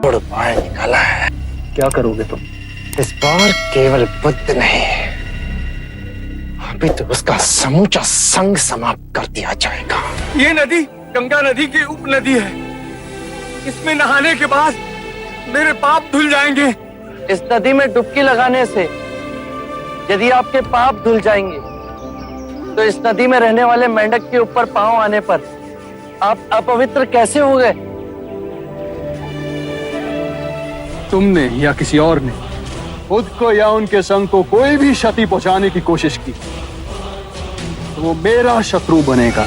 बाहर निकाला है। क्या करोगे तुम? इस बार केवल बुद्ध नहीं, अभी तो उसका समूचा संग समाप्त कर दिया जाएगा। ये नदी गंगा नदी की उपनदी है। इसमें नहाने के बाद मेरे पाप धुल जाएंगे। इस नदी में डुबकी लगाने से यदि आपके पाप धुल जाएंगे तो इस नदी में रहने वाले मेंढक के ऊपर पांव आने पर आप अपवित्र कैसे हो गए? तुमने या किसी और ने खुद को या उनके संग को कोई भी क्षति पहुंचाने की कोशिश की तो वो मेरा शत्रु बनेगा।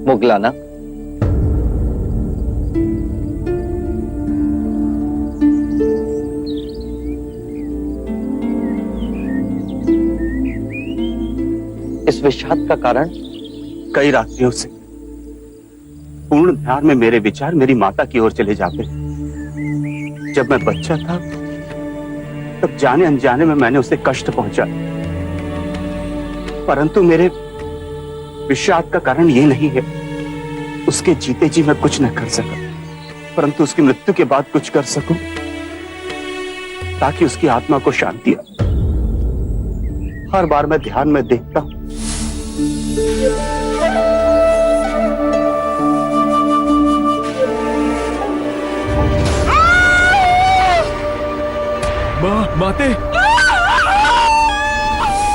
मुगलाना, इस विषाद का कारण? कई रात्रियों से पूर्ण ध्यान में मेरे विचार मेरी माता की ओर चले जाते। जब मैं बच्चा था तब जाने अनजाने में मैंने उसे कष्ट पहुंचाया, परंतु मेरे विषाद का कारण ये नहीं है। उसके जीते जी मैं कुछ न कर सका, परंतु उसकी मृत्यु के बाद कुछ कर सकूं ताकि उसकी आत्मा को शांति आए। हर बार मैं ध्यान में देखता हूं माते,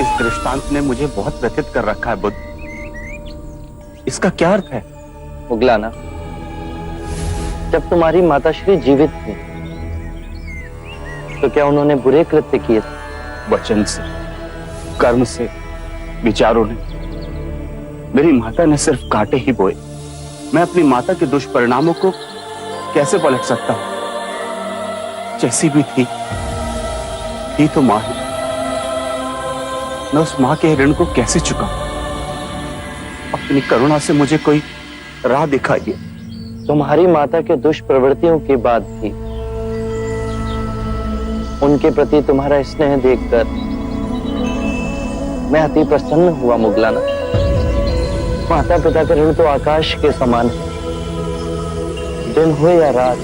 इस दृष्टांत ने मुझे बहुत व्यथित कर रखा है बुद्ध। इसका क्या अर्थ है? मुगलाना, जब तुम्हारी माताश्री जीवित थी तो क्या उन्होंने बुरे कृत्य किए? वचन से, कर्म से, विचारों ने। मेरी माता ने सिर्फ कांटे ही बोए। मैं अपनी माता के दुष्परिणामों को कैसे पलट सकता हूं? जैसी भी थी तो मां है। मैं उस मां के ऋण को कैसे चुकाऊं? अपनी करुणा से मुझे कोई राह दिखाइए। तुम्हारी माता के दुष्प्रवृत्तियों के बाद भी उनके प्रति तुम्हारा स्नेह देखकर मैं अति प्रसन्न हुआ मुगलाना। माता पिता का ऋण तो आकाश के समान है, दिन हो या रात,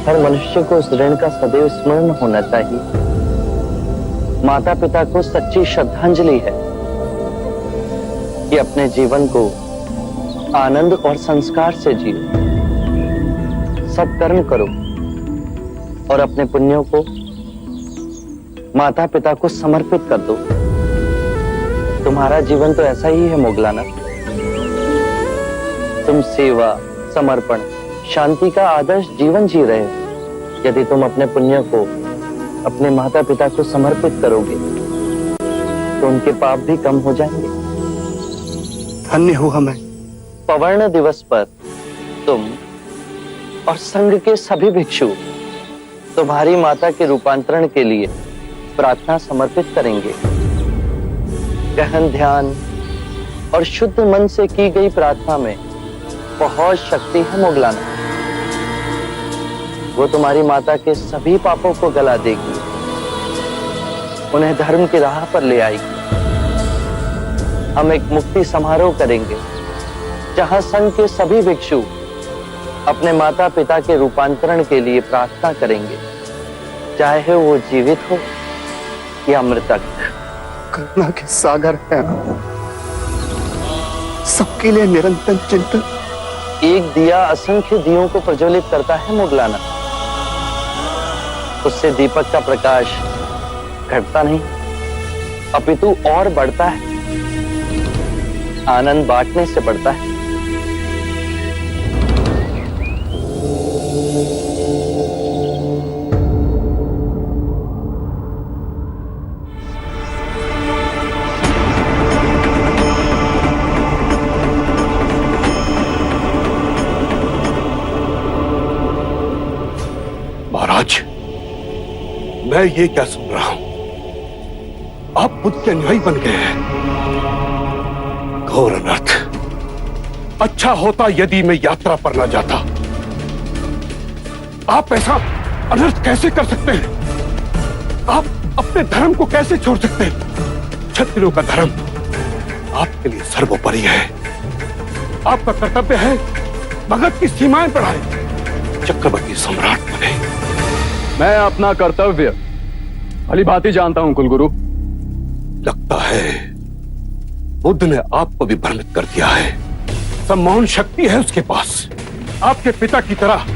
हर मनुष्य को उस ऋण का सदैव स्मरण होना चाहिए। माता पिता को सच्ची श्रद्धांजलि है कि अपने जीवन को आनंद और संस्कार से जियो, सत्कर्म करो और अपने पुण्यों को माता पिता को समर्पित कर दो। तुम्हारा जीवन तो ऐसा ही है मुगलाना। तुम सेवा, समर्पण, शांति का आदर्श जीवन जी रहे हो। यदि तुम अपने पुण्य को अपने माता पिता को समर्पित करोगे तो उनके पाप भी कम हो जाएंगे। धन्य हुआ मैं। पवर्ण दिवस पर तुम और संघ के सभी भिक्षु तुम्हारी माता के रूपांतरण के लिए प्रार्थना समर्पित करेंगे। गहन ध्यान और शुद्ध मन से की गई प्रार्थना में बहुत शक्ति है मुगलाना। वो तुम्हारी माता के सभी पापों को गला देगी, उन्हें धर्म की राह पर ले आएगी। हम एक मुक्ति समारोह करेंगे जहां संघ के सभी भिक्षु अपने माता पिता के रूपांतरण के लिए प्रार्थना करेंगे, चाहे वो जीवित हो या मृतक। करुणा के सागर है, सबके लिए निरंतर चिंतन एक दिया असंख्य दियों को प्रज्वलित करता है मुगलाना, उससे दीपक का प्रकाश घटता नहीं अपितु और बढ़ता है, आनंद बांटने से बढ़ता है। महाराज, मैं ये क्या सुन रहा हूं? आप बुद्ध के अनुयायी बन गए हैं। घोर अनर्थ। अच्छा होता यदि मैं यात्रा पर न जाता। आप ऐसा अनर्थ कैसे कर सकते हैं? आप अपने धर्म को कैसे छोड़ सकते हैं? क्षत्रियों का धर्म आपके लिए सर्वोपरि है। आपका कर्तव्य है भगत की सीमाएं बढ़ाएं, चक्रवर्ती सम्राट बने। मैं अपना कर्तव्य भली भांति जानता हूं कुलगुरु। लगता है बुद्ध ने आपको भी भ्रमित कर दिया है। सम्मोहन शक्ति है उसके पास, आपके पिता की तरह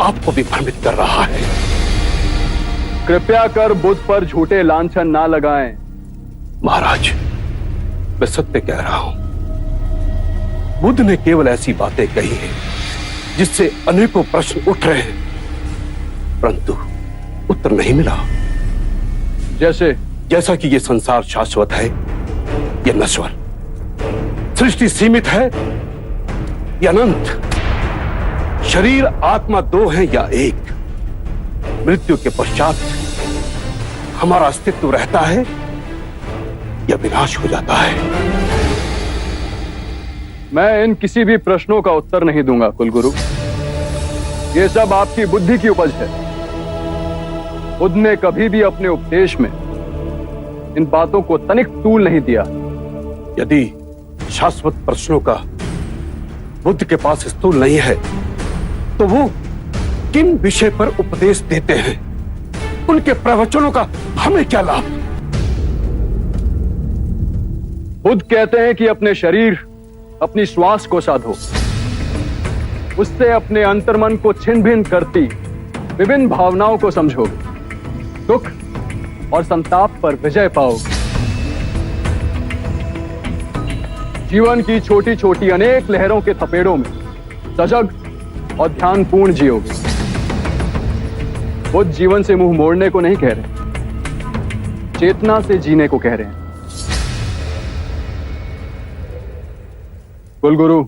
आपको भी भ्रमित कर रहा है। कृपया कर बुद्ध पर झूठे लांछन ना लगाएं। महाराज, मैं सत्य कह रहा हूं। बुद्ध ने केवल ऐसी बातें कही हैं जिससे अनेकों प्रश्न उठ रहे हैं, परंतु उत्तर नहीं मिला। जैसा कि ये संसार शाश्वत है या नश्वर, सृष्टि सीमित है या अनंत, शरीर आत्मा दो है या एक, मृत्यु के पश्चात हमारा अस्तित्व रहता है या विनाश हो जाता है। मैं इन किसी भी प्रश्नों का उत्तर नहीं दूंगा कुलगुरु। ये सब आपकी बुद्धि की उपज है। बुद्ध ने कभी भी अपने उपदेश में इन बातों को तनिक तूल नहीं दिया। यदि शाश्वत प्रश्नों का बुद्ध के पास स्थूल नहीं है, तो वो किन विषय पर उपदेश देते हैं? उनके प्रवचनों का हमें क्या लाभ? बुद्ध कहते हैं कि अपने शरीर, अपनी श्वास को साधो, उससे अपने अंतर्मन को छिन्न भिन्न करती विभिन्न भावनाओं को समझोगे, दुख और संताप पर विजय पाओगे। जीवन की छोटी छोटी अनेक लहरों के थपेड़ों में सजग और ध्यानपूर्ण जियोगे। बुद्ध जीवन से मुंह मोड़ने को नहीं कह रहे, चेतना से जीने को कह रहे हैं। कुलगुरु,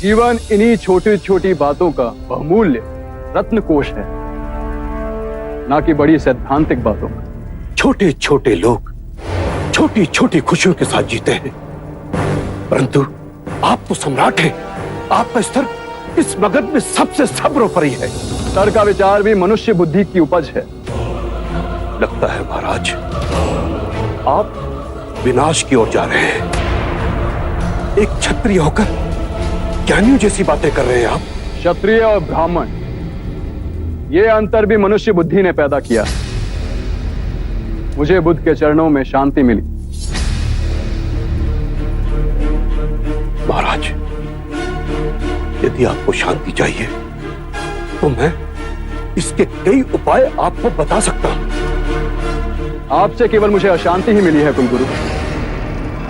जीवन इन्हीं छोटी छोटी बातों का बहुमूल्य रत्नकोश है, ना कि बड़ी सैद्धांतिक बातों का। छोटे छोटे लोग छोटी छोटी खुशियों के साथ जीते हैं, परंतु आप तो सम्राट हैं। आपका स्तर इस मगध में सबसे सर्वोपरि है। स्तर का विचार भी मनुष्य बुद्धि की उपज है। लगता है महाराज, आप विनाश की ओर जा रहे हैं। एक क्षत्रिय होकर ज्ञानियों जैसी बातें कर रहे हैं आप। क्षत्रिय और ब्राह्मण, ये अंतर भी मनुष्य बुद्धि ने पैदा किया। मुझे बुद्ध के चरणों में शांति मिली। महाराज, यदि आपको शांति चाहिए तो मैं इसके कई उपाय आपको बता सकता हूं। आपसे केवल मुझे अशांति ही मिली है कुलगुरु।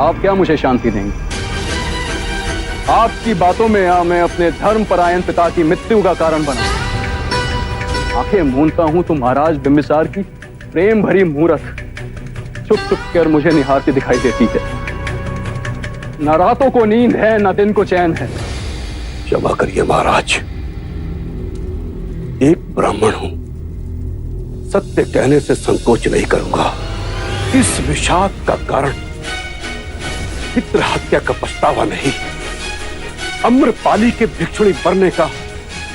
आप क्या मुझे शांति देंगे? आपकी बातों में मैं अपने धर्मपरायण पिता की मृत्यु का कारण बना। आंखें मूंदता हूं तो महाराज बिंबिसार की प्रेम भरी मूरत छुप छुप कर मुझे निहारती दिखाई देती है। न रातों को नींद है, न दिन को चैन है। क्षमा करिए महाराज, एक ब्राह्मण हूं, सत्य कहने से संकोच नहीं करूंगा। इस विषाद का कारण पितृ हत्या का पछतावा नहीं, अम्रपाली के भिक्षुणी बनने का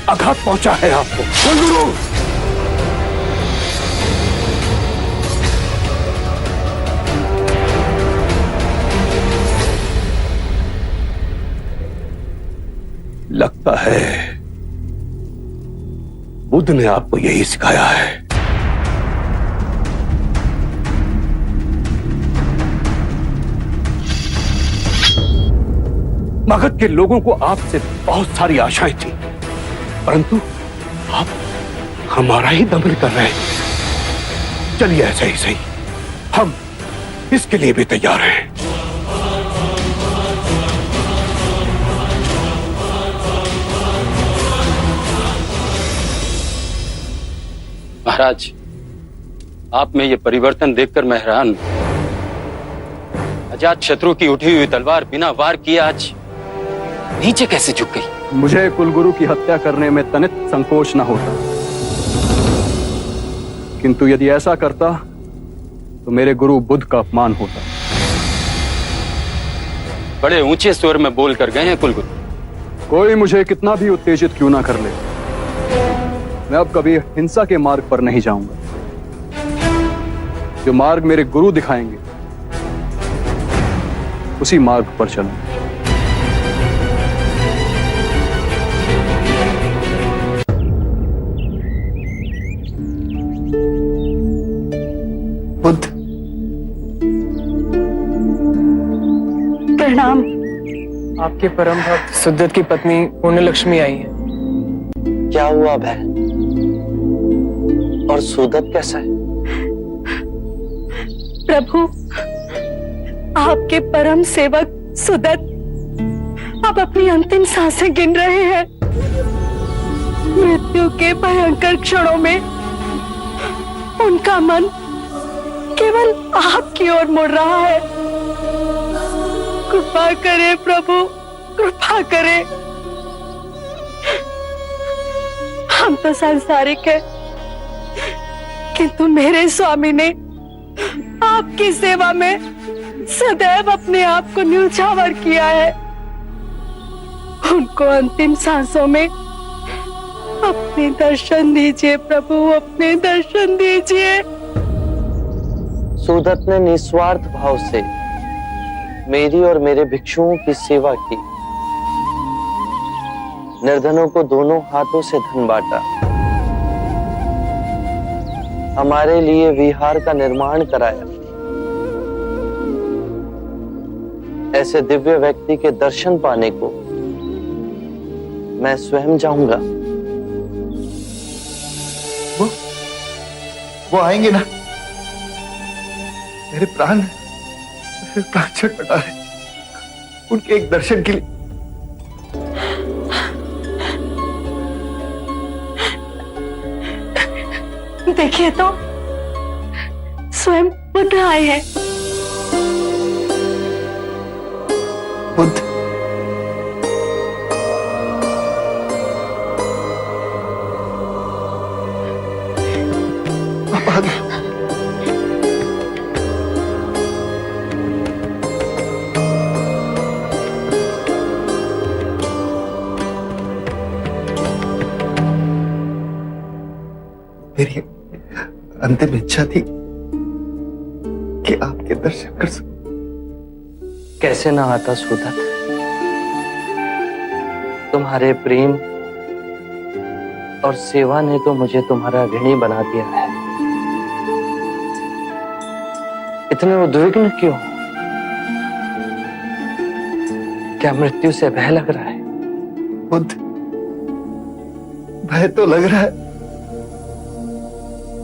आघात पहुंचा है आपको। कुलगुरु, लगता है बुद्ध ने आपको यही सिखाया है। मगध के लोगों को आपसे बहुत सारी आशाएं थी, परंतु आप हमारा ही दमन कर रहे हैं। चलिए ऐसा ही सही, हम इसके लिए भी तैयार हैं। महाराज, आप में ये परिवर्तन देखकर मैं हैरान हूं। अजात शत्रु की उठी हुई तलवार बिना वार किए आज नीचे कैसे झुक गई? मुझे कुलगुरु की हत्या करने में तनित संकोच न होता, किंतु यदि ऐसा करता तो मेरे गुरु बुद्ध का अपमान होता। बड़े ऊंचे स्वर में बोलकर गए हैं कुलगुरु। कोई मुझे कितना भी उत्तेजित क्यों ना कर ले, मैं अब कभी हिंसा के मार्ग पर नहीं जाऊंगा। जो मार्ग मेरे गुरु दिखाएंगे उसी मार्ग पर चलूंगा। बुद्ध, प्रणाम। आपके परम भक्त सुदत की पत्नी पुण्यलक्ष्मी आई है। क्या हुआ बहन? और सुदत कैसा है? प्रभु, आपके परम सेवक सुदत अब अपनी अंतिम सांसें गिन रहे हैं। मृत्यु के भयंकर क्षणों में उनका मन केवल आपकी ओर मुड़ रहा है। कृपा करें प्रभु, कृपा करें। हम तो सांसारिक हैं, किंतु मेरे स्वामी ने आपकी सेवा में सदैव अपने आप को न्योछावर किया है। उनको अंतिम सांसों में अपने दर्शन दीजिए प्रभु, अपने दर्शन दीजिए। सुदत ने निस्वार्थ भाव से मेरी और मेरे भिक्षुओं की सेवा की, निर्धनों को दोनों हाथों से धन बांटा, हमारे लिए विहार का निर्माण कराया। ऐसे दिव्य व्यक्ति के दर्शन पाने को मैं स्वयं जाऊंगा। वो आएंगे ना? मेरे प्राण छटपटा रहे उनके एक दर्शन के लिए। देखिए तो, स्वयं बुद्ध आए हैं। बुद्ध, आप आ गए। मेरी अंतिम इच्छा थी कि आपके दर्शन कर सकूं। कैसे ना आता सुदत, तुम्हारे प्रेम और सेवा ने तो मुझे तुम्हारा ऋणी बना दिया है। इतने उद्विग्न क्यों? क्या मृत्यु से भय लग रहा है? बुद्ध, भय तो लग रहा है,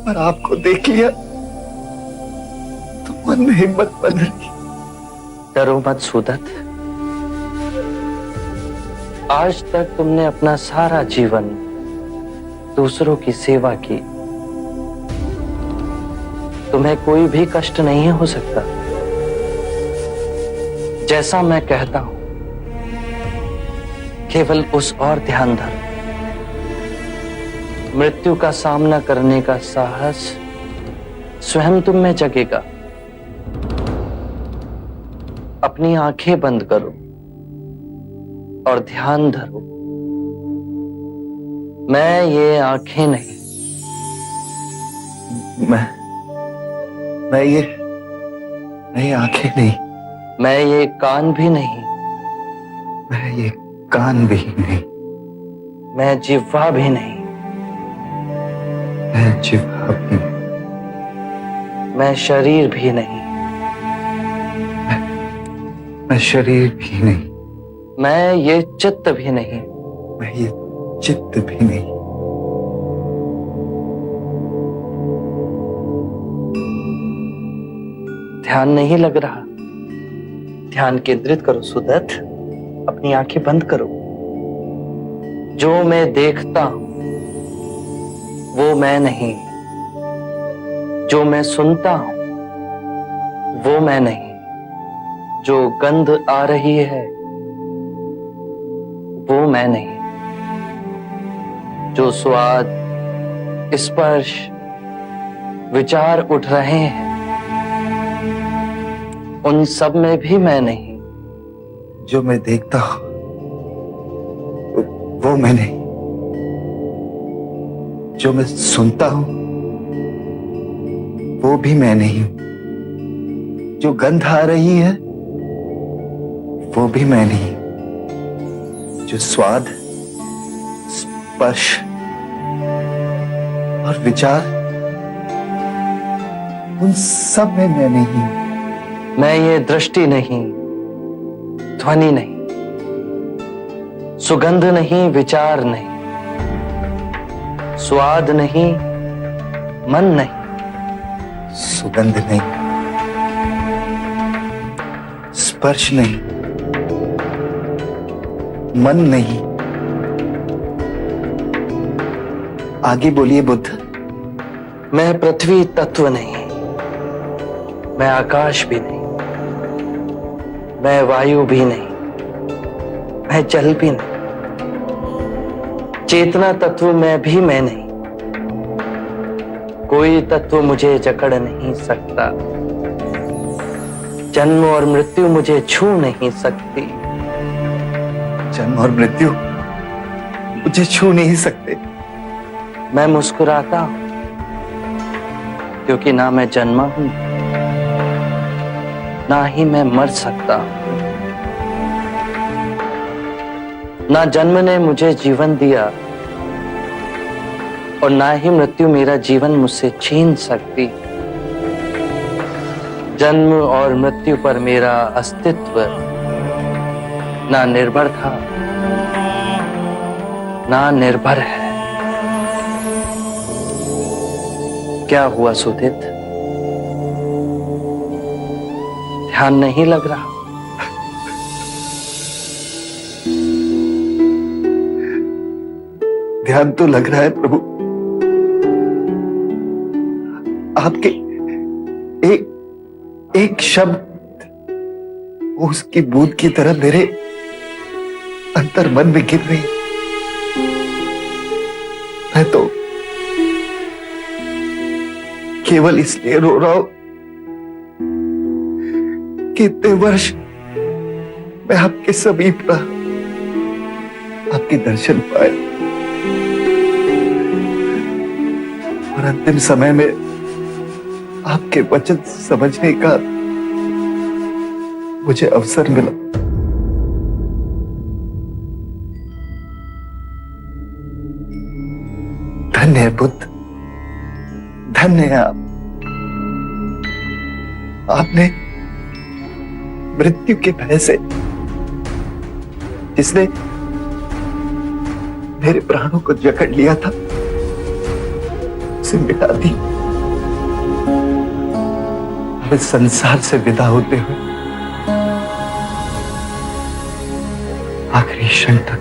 पर आपको देख लिया तो मन में हिम्मत बन रही। डरो मत सुदत। आज तक तुमने अपना सारा जीवन दूसरों की सेवा की, तुम्हें कोई भी कष्ट नहीं हो सकता। जैसा मैं कहता हूं केवल उस और ध्यान धर। मृत्यु का सामना करने का साहस स्वयं तुम में जगेगा। अपनी आंखें बंद करो और ध्यान धरो। मैं ये आंखें नहीं, मैं ये आंखें नहीं, मैं ये कान भी नहीं, मैं ये कान भी नहीं, मैं जिह्वा भी नहीं, मैं जिह्वा भी नहीं, मैं शरीर भी नहीं, मैं शरीर भी नहीं, मैं ये चित्त भी नहीं। मैं ये चित्त भी नहीं। ध्यान नहीं लग रहा। ध्यान केंद्रित करो सुदत्त, अपनी आंखें बंद करो। जो मैं देखता हूं वो मैं नहीं, जो मैं सुनता हूं वो मैं नहीं, जो गंध आ रही है वो मैं नहीं, जो स्वाद, स्पर्श, विचार उठ रहे हैं उन सब में भी मैं नहीं। जो मैं देखता हूं वो मैं नहीं, जो मैं सुनता हूं वो भी मैं नहीं, जो गंध आ रही है वो भी मैं नहीं, जो स्वाद, स्पर्श और विचार उन सब में मैं नहीं। मैं ये दृष्टि नहीं, ध्वनि नहीं, सुगंध नहीं, विचार नहीं, स्वाद नहीं, मन नहीं, सुगंध नहीं, स्पर्श नहीं, मन नहीं। आगे बोलिए बुद्ध। मैं पृथ्वी तत्व नहीं, मैं आकाश भी नहीं, मैं वायु भी नहीं, मैं जल भी नहीं, चेतना तत्व में भी मैं नहीं। कोई तत्व मुझे जकड़ नहीं सकता, जन्म और मृत्यु मुझे छू नहीं सकती। जन्म और मृत्यु मुझे छू नहीं सकते। मैं मुस्कुराता हूं क्योंकि ना मैं जन्मा हूं ना ही मैं मर सकता हूं। ना जन्म ने मुझे जीवन दिया और ना ही मृत्यु मेरा जीवन मुझसे छीन सकती। जन्म और मृत्यु पर मेरा अस्तित्व ना निर्भर था ना निर्भर है। क्या हुआ सुदित? ध्यान नहीं लग रहा? ध्यान तो लग रहा है प्रभु। आपके एक शब्द उसकी बूंद की तरह मेरे अंतर मन में गिर रही। मैं तो केवल इसलिए रो रहा हूं कि इतने वर्ष मैं आपके समीप रहा, आपके दर्शन पाए और अंतिम समय में आपके वचन समझने का मुझे अवसर मिला। धन्य है बुद्ध, धन्य है आप। आपने मृत्यु के भय से, जिसने मेरे प्राणों को जकड़ लिया था, उसे मिटा दी। अब इस संसार से विदा होते हुए आखिरी क्षण तक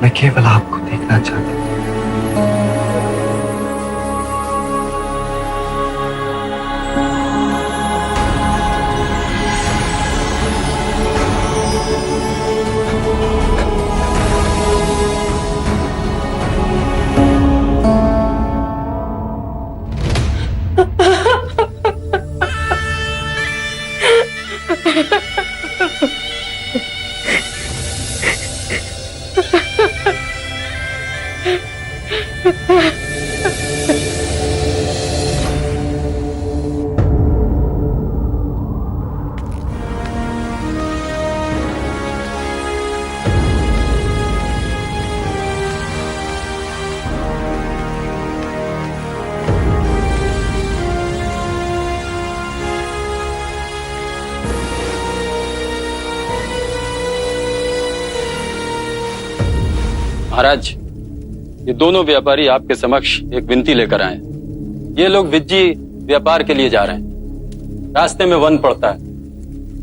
मैं केवल आपको देखना चाहता हूं। महाराज, ये दोनों व्यापारी आपके समक्ष एक विनती लेकर आए हैं। ये लोग विज्जी व्यापार के लिए जा रहे हैं। रास्ते में वन पड़ता है।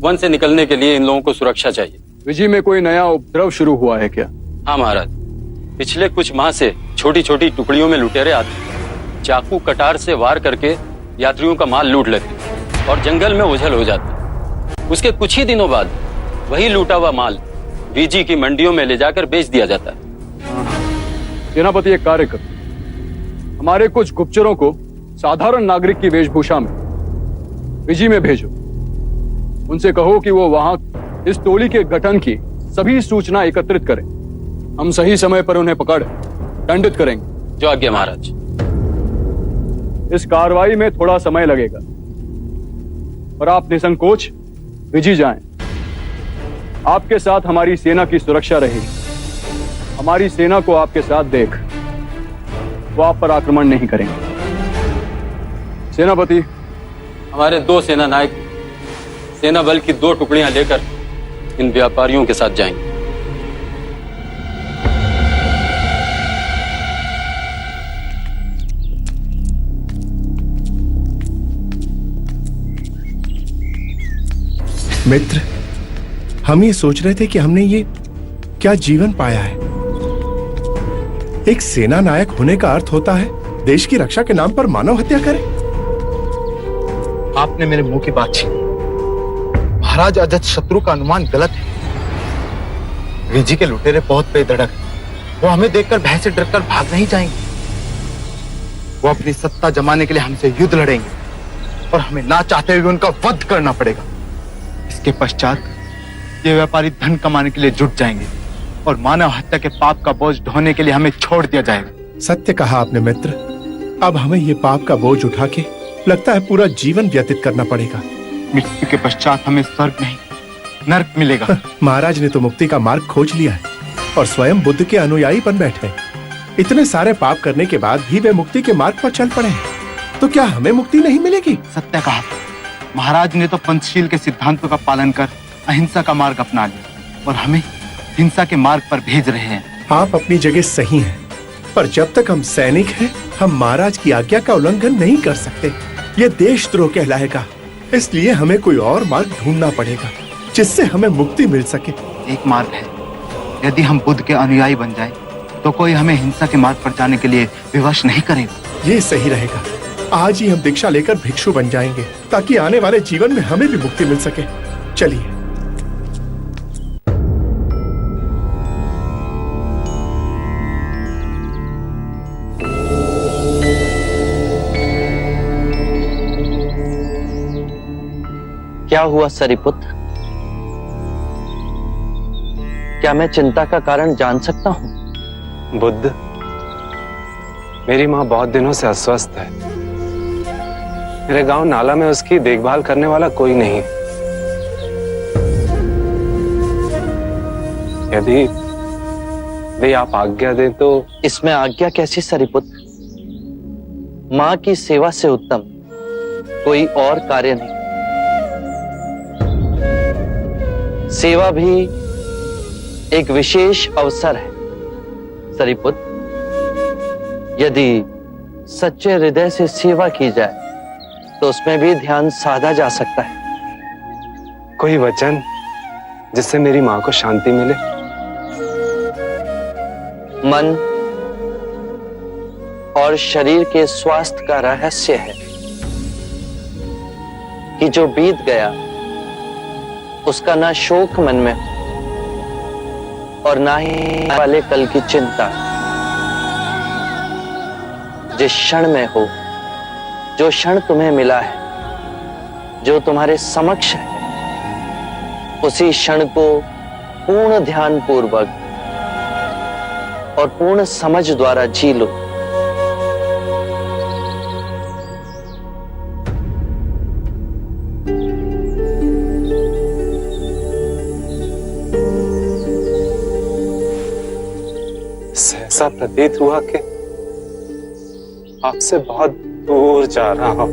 वन से निकलने के लिए इन लोगों को सुरक्षा चाहिए। विजी में कोई नया उपद्रव शुरू हुआ है क्या? हाँ महाराज, पिछले कुछ माह से छोटी छोटी टुकड़ियों में लुटेरे आते, चाकू कटार से वार करके यात्रियों का माल लूट लेते और जंगल में ओझल हो जाते। उसके कुछ ही दिनों बाद वही लूटा हुआ माल विजी की मंडियों में ले जाकर बेच दिया जाता है। सेनापति, एक कार्य करो, हमारे कुछ गुप्तचरों को साधारण नागरिक की वेशभूषा में विजी में भेजो। उनसे कहो कि वो वहां इस टोली के गठन की सभी सूचना एकत्रित करें। हम सही समय पर उन्हें पकड़ दंडित करेंगे। जो आज्ञा महाराज। इस कार्रवाई में थोड़ा समय लगेगा और आप निसंकोच विजी जाएं। आपके साथ हमारी सेना की सुरक्षा रहेगी। हमारी सेना को आपके साथ देख वो आप पर आक्रमण नहीं करेंगे। सेनापति, हमारे 2 सेना नायक सेना बल की 2 टुकड़ियां लेकर इन व्यापारियों के साथ जाएंगे। मित्र, हम ये सोच रहे थे कि हमने ये क्या जीवन पाया है। एक सेना नायक होने का अर्थ होता है देश की रक्षा के नाम पर मानव हत्या करे। आपने मेरे मुंह की बात छीनी। महाराज अजत शत्रु का अनुमान गलत है। विजी के लुटेरे बहुत बेधड़क हैं। वो हमें देखकर भय से डरकर भाग नहीं जाएंगे। वो अपनी सत्ता जमाने के लिए हमसे युद्ध लड़ेंगे और हमें ना चाहते हुए उनका वध करना पड़ेगा। इसके पश्चात ये व्यापारी धन कमाने के लिए जुट जाएंगे और मानव हत्या के पाप का बोझ ढोने के लिए हमें छोड़ दिया जाएगा। सत्य कहा आपने मित्र। अब हमें ये पाप का बोझ उठा के लगता है पूरा जीवन व्यतीत करना पड़ेगा। मृत्यु के पश्चात हमें स्वर्ग नहीं नर्क मिलेगा। महाराज ने तो मुक्ति का मार्ग खोज लिया है और स्वयं बुद्ध के अनुयायी बन बैठे हैं। इतने सारे पाप करने के बाद भी वे मुक्ति के मार्ग पर चल पड़े हैं। तो क्या हमें मुक्ति नहीं मिलेगी? सत्य कहा। महाराज ने तो पंचशील के सिद्धांतों का पालन कर अहिंसा का मार्ग अपना लिया और हमें हिंसा के मार्ग पर भेज रहे हैं। आप अपनी जगह सही हैं, पर जब तक हम सैनिक हैं, हम महाराज की आज्ञा का उल्लंघन नहीं कर सकते। ये देशद्रोह कहलाएगा। इसलिए हमें कोई और मार्ग ढूंढना पड़ेगा जिससे हमें मुक्ति मिल सके। एक मार्ग है, यदि हम बुद्ध के अनुयायी बन जाएं, तो कोई हमें हिंसा के मार्ग पर जाने के लिए विवश नहीं करेगा। ये सही रहेगा। आज ही हम दीक्षा लेकर भिक्षु बन जाएंगे ताकि आने वाले जीवन में हमें भी मुक्ति मिल सके। चलिए। क्या हुआ सरिपुत्र? क्या मैं चिंता का कारण जान सकता हूं? बुद्ध, मेरी माँ बहुत दिनों से अस्वस्थ है। मेरे गांव नाला में उसकी देखभाल करने वाला कोई नहीं। यदि वे आप आज्ञा दें तो। इसमें आज्ञा कैसी सरिपुत्र? माँ की सेवा से उत्तम कोई और कार्य नहीं। सेवा भी एक विशेष अवसर है सरिपुत्र। यदि सच्चे हृदय से सेवा की जाए तो उसमें भी ध्यान साधा जा सकता है। कोई वचन जिससे मेरी माँ को शांति मिले। मन और शरीर के स्वास्थ्य का रहस्य है कि जो बीत गया उसका ना शोक मन में और ना ही वाले कल की चिंता। जिस क्षण में हो, जो क्षण तुम्हें मिला है, जो तुम्हारे समक्ष है, उसी क्षण को पूर्ण ध्यान पूर्वक और पूर्ण समझ द्वारा जी लो। ऐसा प्रतीत हुआ कि आपसे बहुत दूर जा रहा हूं।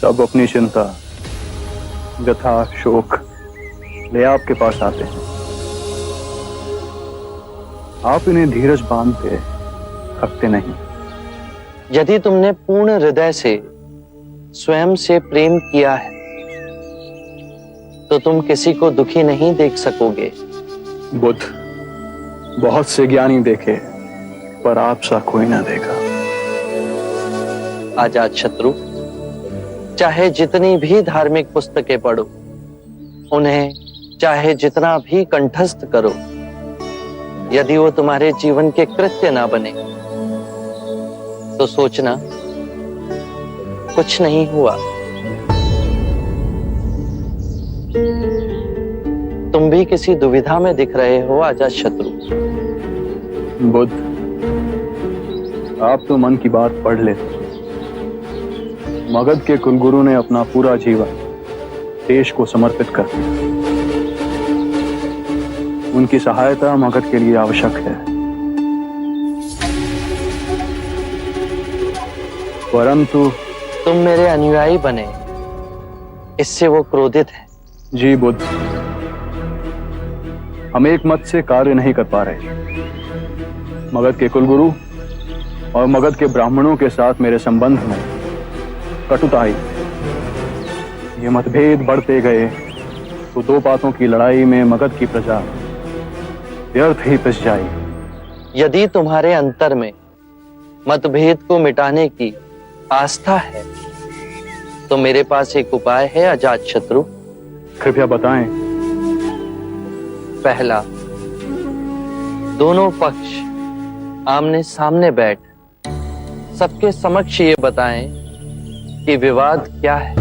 सब अपनी चिंता, व्यथा, शोक ले आपके पास आते हैं। आप इन्हें धीरज बांध के रखते नहीं। यदि तुमने पूर्ण हृदय से स्वयं से प्रेम किया है तो तुम किसी को दुखी नहीं देख सकोगे। बुद्ध, बहुत से ज्ञानी देखे पर आप सा कोई ना देखा। अजात शत्रु, चाहे जितनी भी धार्मिक पुस्तकें पढ़ो, उन्हें चाहे जितना भी कंठस्थ करो, यदि वो तुम्हारे जीवन के कृत्य ना बने तो सोचना कुछ नहीं हुआ। तुम भी किसी दुविधा में दिख रहे हो अजात शत्रु। बुद्ध, आप तो मन की बात पढ़ लेते। मगध के कुलगुरु ने अपना पूरा जीवन देश को समर्पित कर दिया। उनकी सहायता मगध के लिए आवश्यक है, परंतु तुम मेरे अनुयायी बने, इससे वो क्रोधित है। जी बुद्ध, हम एक मत से कार्य नहीं कर पा रहे। मगध के कुलगुरु और मगध के ब्राह्मणों के साथ मेरे संबंध में कटुता आई। ये मतभेद बढ़ते गए तो दो बातों की लड़ाई में मगध की प्रजा व्यर्थ ही पिस जाई। यदि तुम्हारे अंतर में मतभेद को मिटाने की आस्था है तो मेरे पास एक उपाय है अजात शत्रु। कृपया बताएं। पहला, दोनों पक्ष आमने सामने बैठ सबके समक्ष ये बताएं कि विवाद क्या है।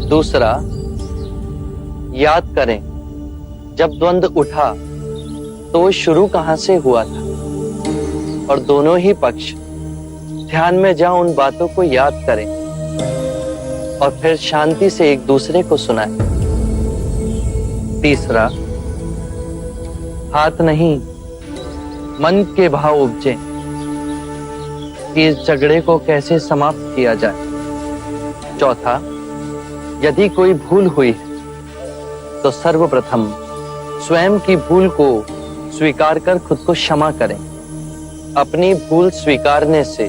दूसरा, याद करें जब द्वंद्व उठा तो वो शुरू कहां से हुआ था, और दोनों ही पक्ष ध्यान में जा उन बातों को याद करें और फिर शांति से एक दूसरे को सुनाएं। तीसरा, हाथ नहीं मन के भाव उपजे कि इस झगड़े को कैसे समाप्त किया जाए। चौथा, यदि कोई भूल हुई है तो सर्वप्रथम स्वयं की भूल को स्वीकार कर खुद को क्षमा करें। अपनी भूल स्वीकारने से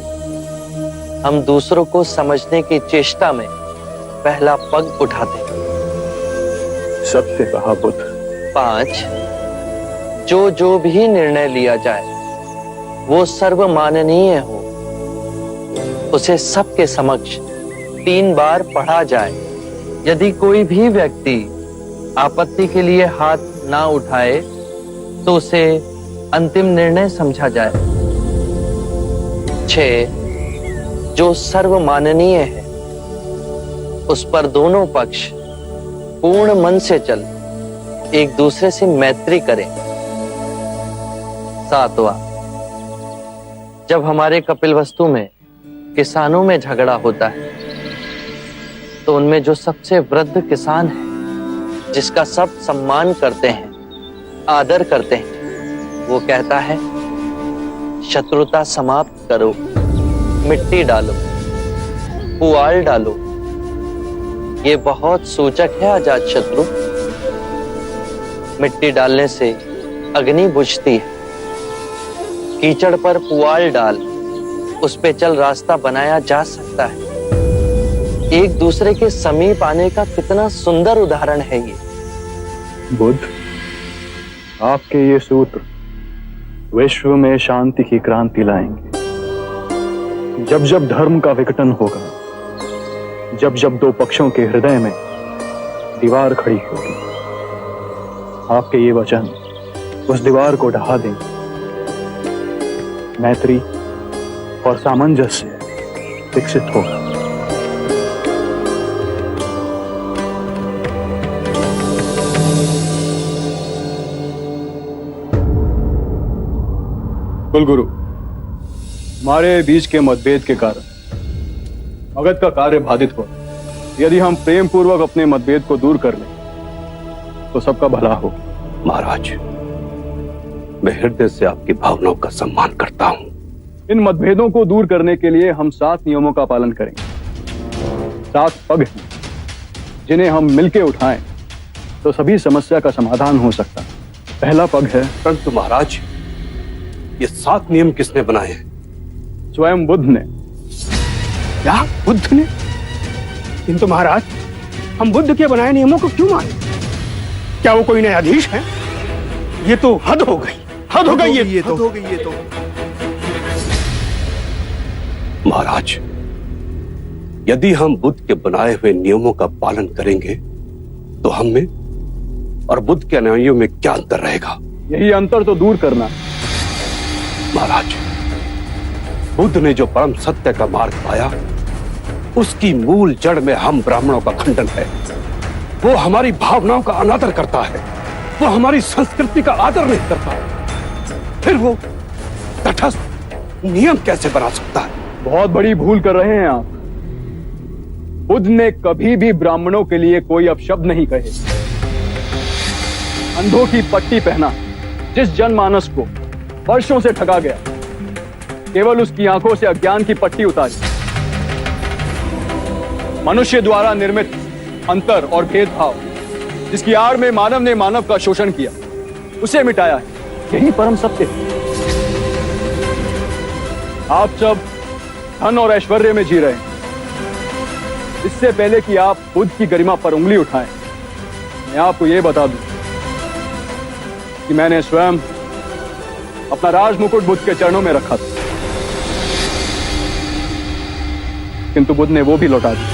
हम दूसरों को समझने की चेष्टा में पहला पग उठाते हैं। सत्य कहा बुद्ध। 5, जो भी निर्णय लिया जाए वो सर्वमाननीय हो, उसे सबके समक्ष 3 बार पढ़ा जाए। यदि कोई भी व्यक्ति आपत्ति के लिए हाथ ना उठाए तो उसे अंतिम निर्णय समझा जाए। 6, जो सर्वमाननीय है उस पर दोनों पक्ष पूर्ण मन से चल एक दूसरे से मैत्री करें। 7वां, जब हमारे कपिलवस्तु में किसानों में झगड़ा होता है तो उनमें जो सबसे वृद्ध किसान है, जिसका सब सम्मान करते हैं, आदर करते हैं, वो कहता है शत्रुता समाप्त करो, मिट्टी डालो, पुआल डालो। ये बहुत सूचक है अजात शत्रु। मिट्टी डालने से अग्नि बुझती है, कीचड़ पर पुआल डाल उस पे चल रास्ता बनाया जा सकता है। एक दूसरे के समीप आने का कितना सुंदर उदाहरण है ये। बुद्ध, आपके ये सूत्र विश्व में शांति की क्रांति लाएंगे। जब जब धर्म का विघटन होगा, जब जब दो पक्षों के हृदय में दीवार खड़ी होगी, आपके ये वचन उस दीवार को ढहा देंगे। मैत्री और सामंजस्य विकसित होगा। कुलगुरु, हमारे बीच के मतभेद के कारण मगध का कार्य बाधित हो। यदि हम प्रेम पूर्वक अपने मतभेद को दूर कर लें तो सबका भला हो। महाराज, मैं हृदय से आपकी भावनाओं का सम्मान करता हूं। इन मतभेदों को दूर करने के लिए हम 7 नियमों का पालन करेंगे। 7 पग हैं जिन्हें हम मिलके उठाएं तो सभी समस्या का समाधान हो सकता है। पहला पग है, परंतु महाराज, ये 7 नियम किसने बनाए हैं? स्वयं बुद्ध ने। क्या बुद्ध ने? किंतु महाराज, हम बुद्ध के बनाए नियमों को क्यों माने? क्या वो कोई न्यायाधीश है? ये तो हद हो गई, हद हो गई ये तो। महाराज, यदि हम बुद्ध के बनाए हुए नियमों का पालन करेंगे तो हम में और बुद्ध के अनुयायियों में क्या अंतर रहेगा? यही अंतर तो दूर करना। महाराज, बुद्ध ने जो परम सत्य का मार्ग पाया, उसकी मूल जड़ में हम ब्राह्मणों का खंडन है। वो हमारी भावनाओं का अनादर करता है, वो हमारी संस्कृति का आदर नहीं करता। फिर वो तटस्थ नियम कैसे बना सकता है? बहुत बड़ी भूल कर रहे हैं आप। बुद्ध ने कभी भी ब्राह्मणों के लिए कोई अपशब्द नहीं कहे। अंधों की पट्टी पहना जिस जनमानस को वर्षों से ठगा गया, केवल उसकी आंखों से अज्ञान की पट्टी उतारी। मनुष्य द्वारा निर्मित अंतर और भेदभाव, जिसकी आड़ में मानव ने मानव का शोषण किया, उसे मिटाया है। यही परम सत्य है। आप सब धन और ऐश्वर्य में जी रहे हैं। इससे पहले कि आप बुद्ध की गरिमा पर उंगली उठाएं, मैं आपको यह बता दूं कि मैंने स्वयं अपना राज मुकुट बुद्ध के चरणों में रखा था, किंतु बुद्ध ने वो भी लौटा दिया।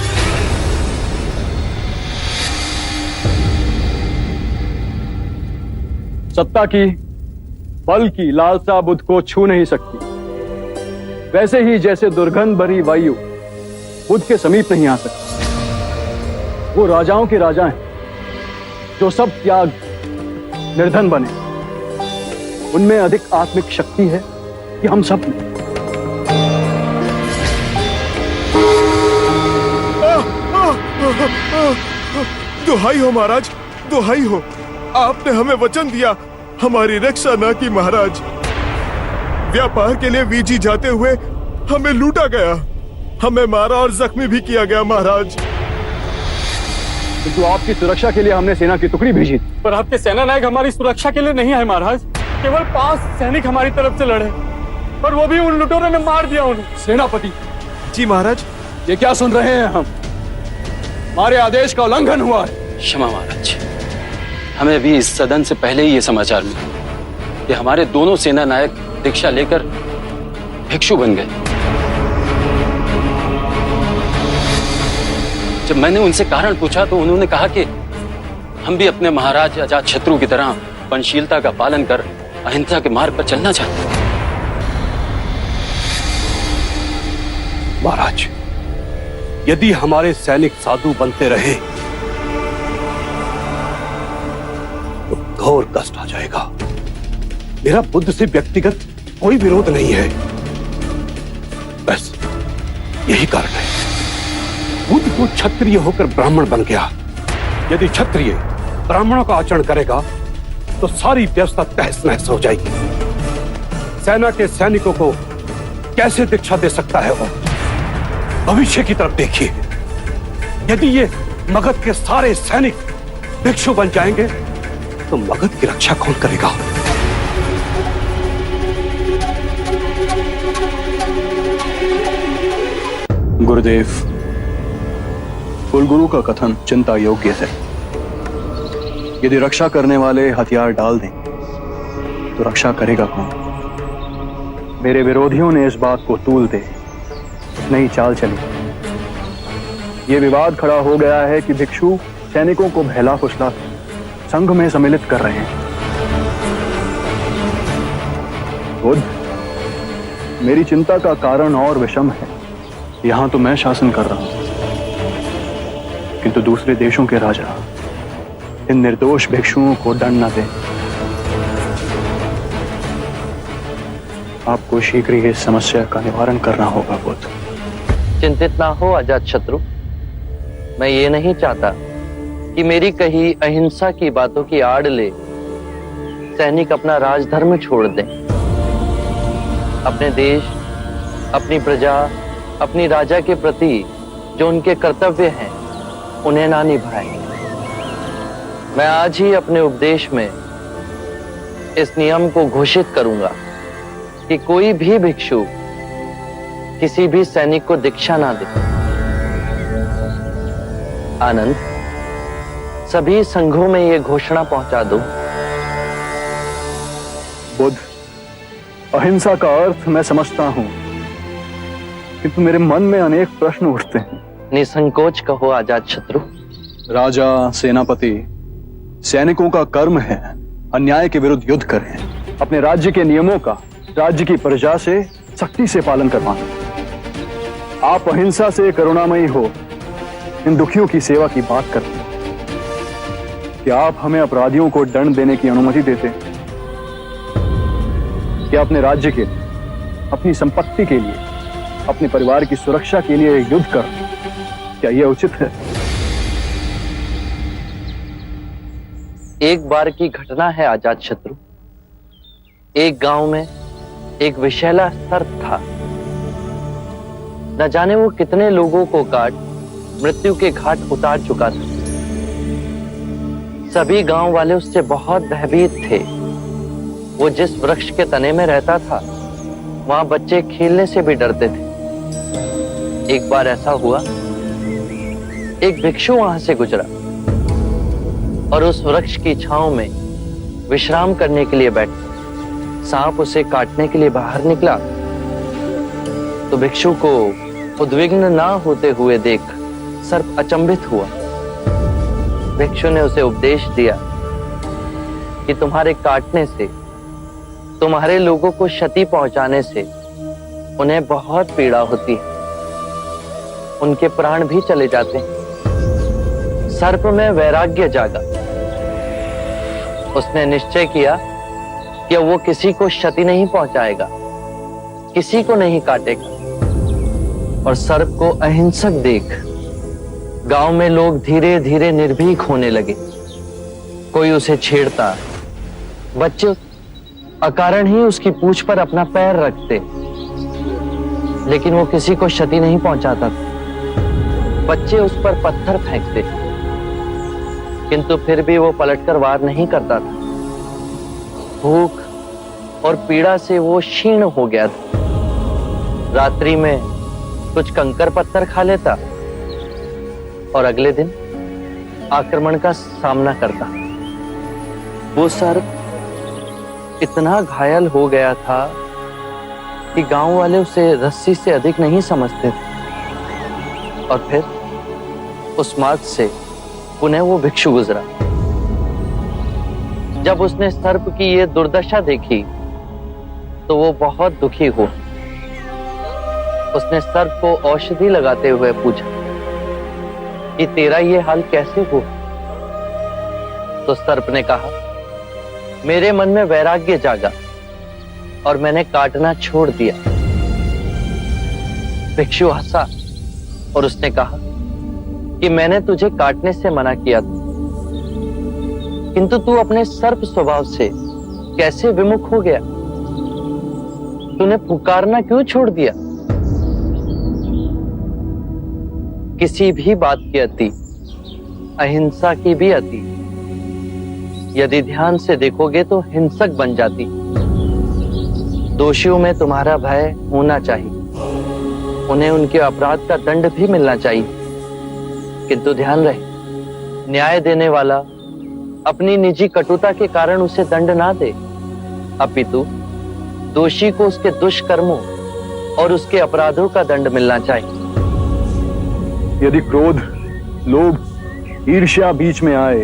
सत्ता की, बल की लालसा बुद्ध को छू नहीं सकती। वैसे ही जैसे दुर्गंध भरी वायु बुद्ध के समीप नहीं आ सकती। वो राजाओं के राजा हैं, जो सब त्याग निर्धन बने। उनमें अधिक आत्मिक शक्ति है कि हम सब में। दुहाई हो महाराज, दुहाई हो। आपने हमें वचन दिया, हमारी रक्षा न की महाराज। व्यापार के लिए वीजी जाते हुए हमें लूटा गया, हमें मारा और जख्मी भी किया गया महाराज। किंतु आपकी सुरक्षा के लिए हमने सेना की टुकड़ी भेजी। पर आपके सेना नायक हमारी सुरक्षा के लिए नहीं आए महाराज। केवल 5 सैनिक हमारी तरफ से लड़े, पर वो भी उन लुटेरों ने मार दिया उन्हें। सेनापति जी महाराज, ये क्या सुन रहे हैं हम? हमारे आदेश का उल्लंघन हुआ है। क्षमा महाराज, हमें भी इस सदन से पहले ही ये समाचार मिला कि हमारे दोनों सेना नायक दीक्षा लेकर भिक्षु बन गए। जब मैंने उनसे कारण पूछा तो उन्होंने कहा कि हम भी अपने महाराज अजातशत्रु की तरह पंचशीलता का पालन कर अहिंसा के मार्ग पर चलना चाहते हैं। महाराज, यदि हमारे सैनिक साधु बनते रहे तो घोर कष्ट आ जाएगा। मेरा बुद्ध से व्यक्तिगत कोई विरोध नहीं है, बस यही कारण है। बुद्ध तो क्षत्रिय होकर ब्राह्मण बन गया। यदि क्षत्रिय ब्राह्मणों का आचरण करेगा तो सारी व्यवस्था तहस नहस हो जाएगी। सेना के सैनिकों को कैसे दीक्षा दे सकता है वो? भविष्य की तरफ देखिए। यदि ये मगध के सारे सैनिक भिक्षु बन जाएंगे तो मगध की रक्षा कौन करेगा? गुरुदेव, कुलगुरु का कथन चिंता योग्य है। यदि रक्षा करने वाले हथियार डाल दें तो रक्षा करेगा कौन? मेरे विरोधियों ने इस बात को तूल दे नई चाल चली। ये विवाद खड़ा हो गया है कि भिक्षु सैनिकों को बहला फुसला संघ में सम्मिलित कर रहे हैं। बुद्ध, मेरी चिंता का कारण और विषम है। यहां तो मैं शासन कर रहा हूं, किंतु दूसरे देशों के राजा इन निर्दोष भिक्षुओं को दंड न दें। आपको शीघ्र ही इस समस्या का निवारण करना होगा बुद्ध। चिंतित ना हो अजातशत्रु, मैं ये नहीं चाहता कि मेरी कही अहिंसा की बातों की आड़ ले सैनिक अपना राजधर्म छोड़ दें। अपने देश, अपनी प्रजा, अपनी राजा के प्रति जो उनके कर्तव्य हैं उन्हें ना निभाएं। मैं आज ही अपने उपदेश में इस नियम को घोषित करूंगा कि कोई भी भिक्षु किसी भी सैनिक को दीक्षा ना दे। आनंद, सभी संघों में यह घोषणा पहुंचा दो। बुद्ध, अहिंसा का अर्थ मैं समझता हूं, किंतु मेरे मन में अनेक प्रश्न उठते हैं। निसंकोच कहो आजाद शत्रु। राजा, सेनापति, सैनिकों का कर्म है अन्याय के विरुद्ध युद्ध करें, अपने राज्य के नियमों का राज्य की प्रजा से सख्ती से पालन करवाएं। आप अहिंसा से करुणामयी हो इन दुखियों की सेवा की बात करते हैं। क्या आप हमें अपराधियों को दंड देने की अनुमति देते? क्या अपने राज्य के, अपनी संपत्ति के लिए, अपने परिवार की सुरक्षा के लिए युद्ध कर, क्या यह उचित है? एक बार की घटना है आजाद शत्रु। एक गांव में एक विषैला सर्प था। न जाने वो कितने लोगों को काट मृत्यु के घाट उतार चुका था। सभी गांव वाले उससे बहुत भयभीत थे। वो जिस वृक्ष के तने में रहता था वहां बच्चे खेलने से भी डरते थे। एक बार ऐसा हुआ, एक भिक्षु वहां से गुजरा और उस वृक्ष की छांव में विश्राम करने के लिए बैठा। सांप उसे काटने के लिए बाहर निकला तो भिक्षु को उद्विग्न ना होते हुए देख सर्प अचंभित हुआ। भिक्षु ने उसे उपदेश दिया कि तुम्हारे काटने से, तुम्हारे लोगों को क्षति पहुंचाने से उन्हें बहुत पीड़ा होती है, उनके प्राण भी चले जाते हैं। सर्प में वैराग्य जागा। उसने निश्चय किया कि वो किसी को क्षति नहीं पहुंचाएगा, किसी को नहीं काटेगा। और सर्प को अहिंसक देख गांव में लोग धीरे धीरे निर्भीक होने लगे। कोई उसे छेड़ता, बच्चे अकारण ही उसकी पूंछ पर अपना पैर रखते, लेकिन वो किसी को क्षति नहीं पहुंचाता था। बच्चे उस पर पत्थर फेंकते, किंतु फिर भी वो पलटकर वार नहीं करता था। भूख और पीड़ा से वो क्षीण हो गया था। रात्रि में कुछ कंकर पत्थर खा लेता और अगले दिन आक्रमण का सामना करता। वो सर्प इतना घायल हो गया था कि गांव वाले उसे रस्सी से अधिक नहीं समझते थे। और फिर उस मार्ग से पुनः वो भिक्षु गुजरा। जब उसने सर्प की ये दुर्दशा देखी तो वो बहुत दुखी हुआ। उसने सर्प को औषधि लगाते हुए पूछा कि तेरा ये हाल कैसे हुआ? तो सर्प ने कहा, मेरे मन में वैराग्य जागा और मैंने काटना छोड़ दिया। भिक्षु हंसा और उसने कहा कि मैंने तुझे काटने से मना किया था, किंतु तू अपने सर्प स्वभाव से कैसे विमुख हो गया? तूने पुकारना क्यों छोड़ दिया? किसी भी बात की अति, अहिंसा की भी अति, यदि ध्यान से देखोगे तो हिंसक बन जाती। दोषियों में तुम्हारा भय होना चाहिए, उन्हें उनके अपराध का दंड भी मिलना चाहिए, किंतु ध्यान रहे, न्याय देने वाला अपनी निजी कटुता के कारण उसे दंड ना दे, अपितु दोषी को उसके दुष्कर्मों और उसके अपराधों का दंड मिलना चाहिए। यदि क्रोध, लोभ, ईर्ष्या बीच में आए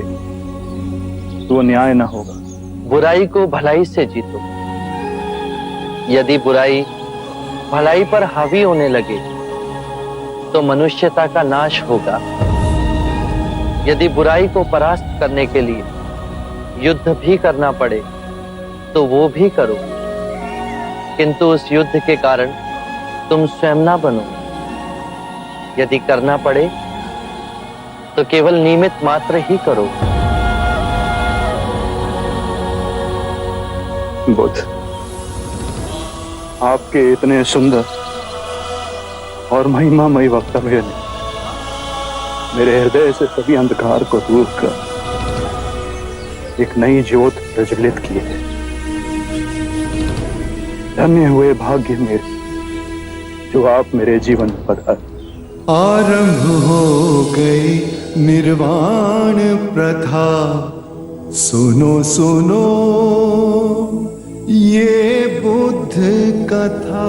तो वो न्याय न होगा। बुराई को भलाई से जीतो। यदि बुराई भलाई पर हावी होने लगे तो मनुष्यता का नाश होगा। यदि बुराई को परास्त करने के लिए युद्ध भी करना पड़े तो वो भी करो, किंतु उस युद्ध के कारण तुम स्वयं ना बनो। यदि करना पड़े तो केवल निमित्त मात्र ही करो। बुद्ध, आपके इतने सुंदर और महिमामयी वक्तव्य ने मेरे हृदय से सभी अंधकार को दूर कर एक नई ज्योत प्रज्वलित की है। धन्य हुए भाग्य मेरे जो आप मेरे जीवन में पधारे। आरंभ हो गई निर्वाण प्रथा, सुनो सुनो ये बुद्ध कथा।